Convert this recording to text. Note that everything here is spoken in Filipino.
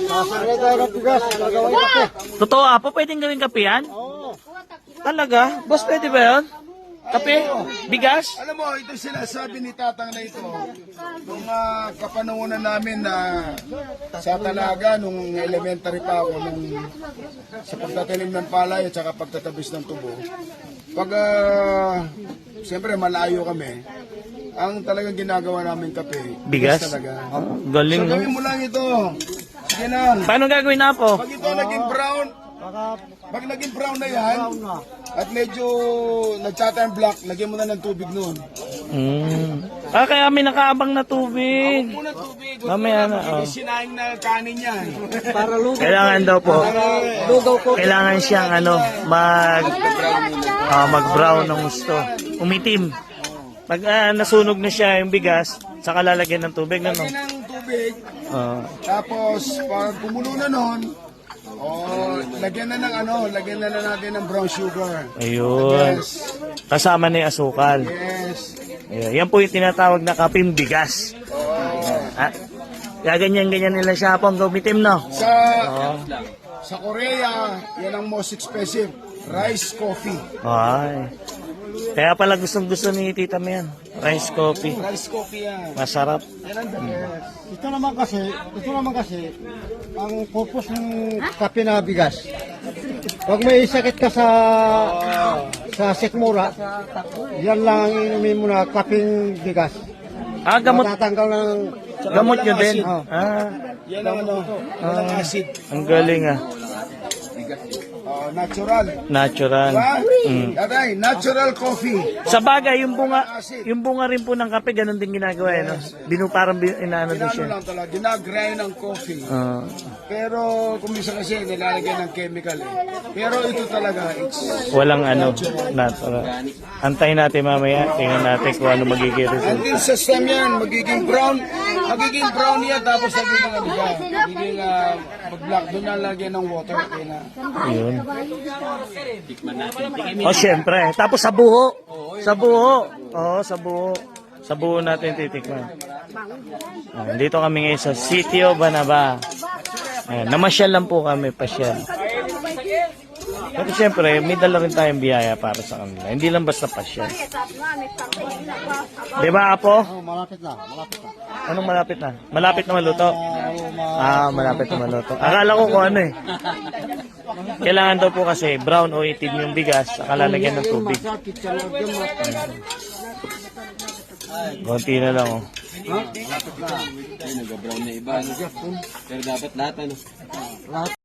Sasali tayo ng bigas. Gagawin kape. Totoo, Apo, pwedeng gawing kape yan? Oo. Talaga? Boss, pwede ba yun? Kape? Bigas? Alam mo, ito sinasabi ni Tatang na ito. Nung kapanahonan namin na sa Talaga, nung elementary pa ako, nung sa pagtatanim ng palay at saka pagtatabis ng tubo. Pag, siyempre malayo kami, ang talagang ginagawa namin kape. Bigas? Talaga. Galing, So no? gawin mo lang ito. Sige na. Paano gagawin na, Apo? Pag ito naging brown, pag naging brown na yan, at medyo nagtata black, lagyan mo na ng tubig noon. Kaya may nakaabang na tubig. Muna tubig, Mamaya na, oh. sinaing na kanin yan. Para lugaw. Kailangan daw po. Lugaw ko. Kailangan siyang mag-brown ng gusto. Umitim. Pag nasunog na siya yung bigas, saka lalagyan ng tubig na, no? Lagyan ng tubig, Oo. tapos pag kumulo na noon, lagyan na natin ng brown sugar. Ayun. Yes. Kasama na yung asukal. Yes. Ayun. Yan po yung tinatawag na kaping bigas. Ganyan-ganyan nila siya po ang gumitim, no? Sa Korea, yan ang most expensive. Rice coffee. Ay. Kaya pala gustong-gusto ni Tita Mian. Rice coffee. Rice coffee yan. Masarap. Yan ang best. Ito naman kasi, ang purpose ng kape na bigas. Pag may sakit ka sa sikmura, yan lang ang inumin mo na kapeng bigas. Gamot. Matatanggal ng Gamot nyo din. Yan ang yan ang acid. Ang galing, Natural. Natural. Diba? Tatay, natural coffee. Sa bagay, yung bunga rin po ng kape, ganun din ginagawa, no? Parang inaano din Ginano siya. lang talaga, ginagrind ng coffee. Pero kung minsan kasi nilalagay ng chemical eh. Pero ito talaga, it's Walang natural. Antayin natin mamaya, tingnan natin kung ano magiging result. until sa stem yan, magiging brown yan, tapos magiging mag-black, doon nalagyan ng water. Okay na. Yun. Syempre. Tapos sa buho. Sa buho. Sa buho. Sa buho natin titikman. Dito kami ngayon sa Sitio Banaba. Namasyal lang po kami, pasyal. Pero syempre, may dala rin tayong biyaya para sa kanila. Hindi lang basta pasyal. Di ba, Apo? malapit na. Anong malapit na? Malapit na maluto? Malapit na maluto. Akala ko kung ano eh. Kailangan daw po kasi brown o itim yung bigas, saka lalagyan ng tubig. Konti na lang, Nag-brown na iba. Pero dapat lahat, ano?